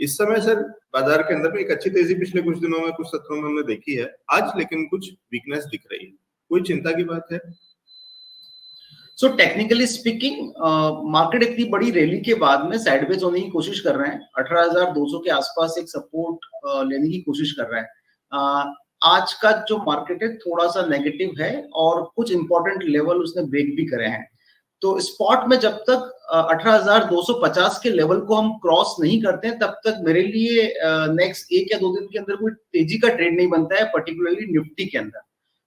इस समय सर बाजार के अंदर में एक अच्छी तेजी पिछले कुछ दिनों में, कुछ सत्रों में हमने देखी है। आज लेकिन कुछ वीकनेस दिख रही है, कोई चिंता की बात है? सो टेक्निकली स्पीकिंग मार्केट इतनी बड़ी रैली के बाद में साइडवेज होने की कोशिश कर रहे हैं, 18,200 के आसपास एक सपोर्ट लेने की कोशिश कर रहे हैं। आज का जो मार्केट है थोड़ा सा नेगेटिव है और कुछ इंपॉर्टेंट लेवल उसने ब्रेक भी करे हैं। तो स्पॉट में जब तक 18,250 के लेवल को हम क्रॉस नहीं करते हैं तब तक मेरे लिए नेक्स्ट 1 या 2 दिन के अंदर कोई तेजी का ट्रेड नहीं बनता है, पर्टिकुलरली निफ्टी के अंदर।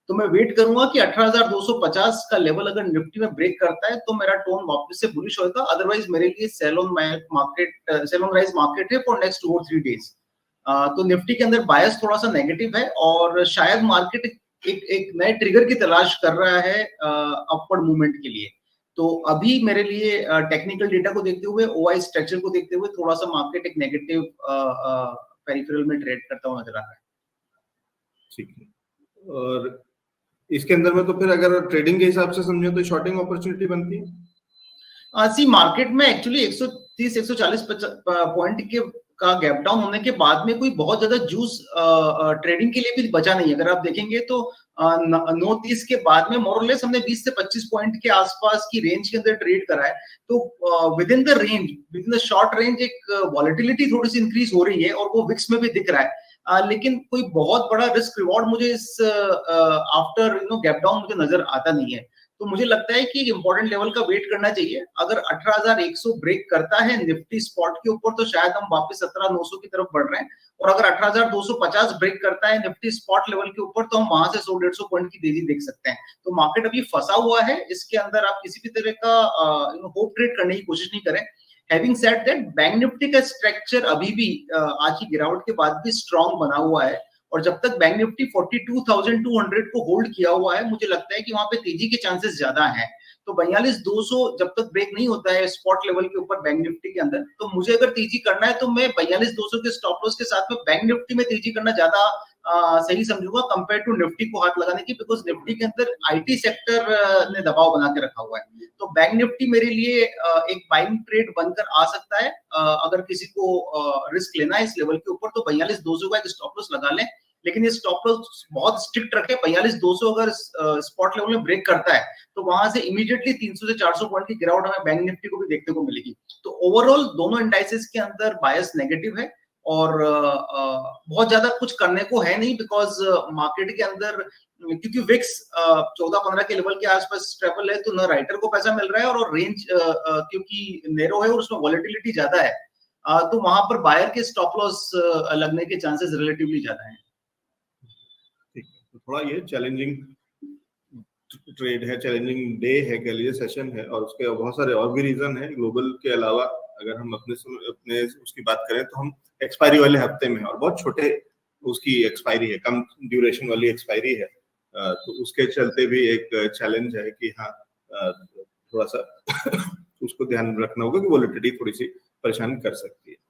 तो मैं वेट करूंगा कि 18,250 का लेवल अगर निफ्टी में ब्रेक करता है तो मेरा टोन वापस से बुलिश होगा, अदरवाइज मेरे लिए सेल ऑन राइज मार्केट है फॉर नेक्स्ट 2 और 3 डेज। तो निफ्टी के अंदर बायस थोड़ा सा नेगेटिव है और शायद मार्केट एक नए ट्रिगर की तलाश कर रहा है अपवर्ड मूवमेंट के लिए। तो अभी मेरे लिए टेक्निकल डेटा को देखते हुए, ओआई स्ट्रक्चर को देखते हुए थोड़ा सा मार्केट एक नेगेटिव पेरिफेरल में ट्रेड करता हुआ नजर आ रहा है। ठीक है, और इसके अंदर में तो फिर अगर ट्रेडिंग के हिसाब से समझे तो शॉर्टिंग अपॉर्चुनिटी बनती है। सी मार्केट में एक्चुअली 130-140 पॉइंट के का गैप डाउन होने के बाद में कोई बहुत ज्यादा जूस ट्रेडिंग के लिए भी बचा नहीं है। अगर आप देखेंगे तो 9:30 के बाद में मोरलेस हमने 20 से 25 पॉइंट के आसपास की रेंज के अंदर ट्रेड करा है। तो with in the short range एक वॉलेटिलिटी थोड़ी सी इंक्रीज हो रही है और वो विक्स में भी दिख रहा है। लेकिन कोई बहुत बड़ा रिस्क रिवॉर्ड मुझे इस आफ्टर गैप डाउन मुझे नजर आता नहीं है। तो मुझे लगता है कि इंपॉर्टेंट लेवल का वेट करना चाहिए। अगर 18,100 ब्रेक करता है निफ्टी स्पॉट के ऊपर तो शायद हम वापस 17,900 की तरफ बढ़ रहे हैं, और अगर 18,250 ब्रेक करता है निफ्टी स्पॉट लेवल के ऊपर तो हम वहां से 100-150 पॉइंट की तेजी देख सकते हैं। तो मार्केट अभी फंसा हुआ है, इसके अंदर आप किसी भी तरह का होप ट्रेड करने की कोशिश नहीं करें। Having said that, bank Nifty का स्ट्रक्चर अभी भी आज की गिरावट के बाद भी स्ट्रॉन्ग बना हुआ है, और जब तक बैंक निफ्टी 42,200 को होल्ड किया हुआ है मुझे लगता है कि वहां पे तेजी के चांसेस ज्यादा हैं। तो 42,200 जब तक ब्रेक नहीं होता है स्पॉट लेवल के ऊपर बैंक निफ्टी के अंदर, तो मुझे अगर तेजी करना है तो मैं 42,200 के स्टॉप लॉस के साथ में बैंक निफ्टी में तेजी करना ज्यादा सही समझूंगा कंपेयर टू निफ्टी को हाथ लगाने की, बिकॉज निफ्टी के अंदर आईटी सेक्टर ने दबाव बना के रखा हुआ है। तो बैंक निफ्टी मेरे लिए एक बाइंग ट्रेड बनकर आ सकता है। अगर किसी को रिस्क लेना है इस लेवल के ऊपर तो 42,200 का एक स्टॉप लॉस लगा लें, लेकिन ये स्टॉप लॉस बहुत स्ट्रिक्ट रखे। 42,200 अगर स्पॉट लेवल में ब्रेक करता है तो वहां से इमीडिएटली 300 से 400 पॉइंट की गिरावट हमें बैंक निफ्टी को भी देखने को मिलेगी। तो ओवरऑल दोनों इंडाइसेस के अंदर बायस नेगेटिव है और बहुत ज्यादा कुछ करने को है नहीं, बिकॉज मार्केट के अंदर क्योंकि विक्स 14-15 के लेवल के आसपास ट्रेवल है तो न राइटर को पैसा मिल रहा है और रेंज क्योंकि नैरो है और उसमें वॉलेटिलिटी ज्यादा है, तो वहां पर बायर के स्टॉप लॉस लगने के चांसेस रिलेटिवली ज्यादा है। ठीक है, तो थोड़ा ये चैलेंजिंग ट्रेड है, चैलेंजिंग डे है कह लीजिए, सेशन है, और उसके बहुत सारे और भी रीजन है ग्लोबल के अलावा। अगर हम अपने उसकी बात करें तो हम एक्सपायरी वाले हफ्ते में, और बहुत छोटे उसकी एक्सपायरी है, कम ड्यूरेशन वाली एक्सपायरी है, तो उसके चलते भी एक चैलेंज है कि हाँ थोड़ा सा उसको ध्यान रखना होगा कि वॉलेटिलिटी थोड़ी सी परेशान कर सकती है।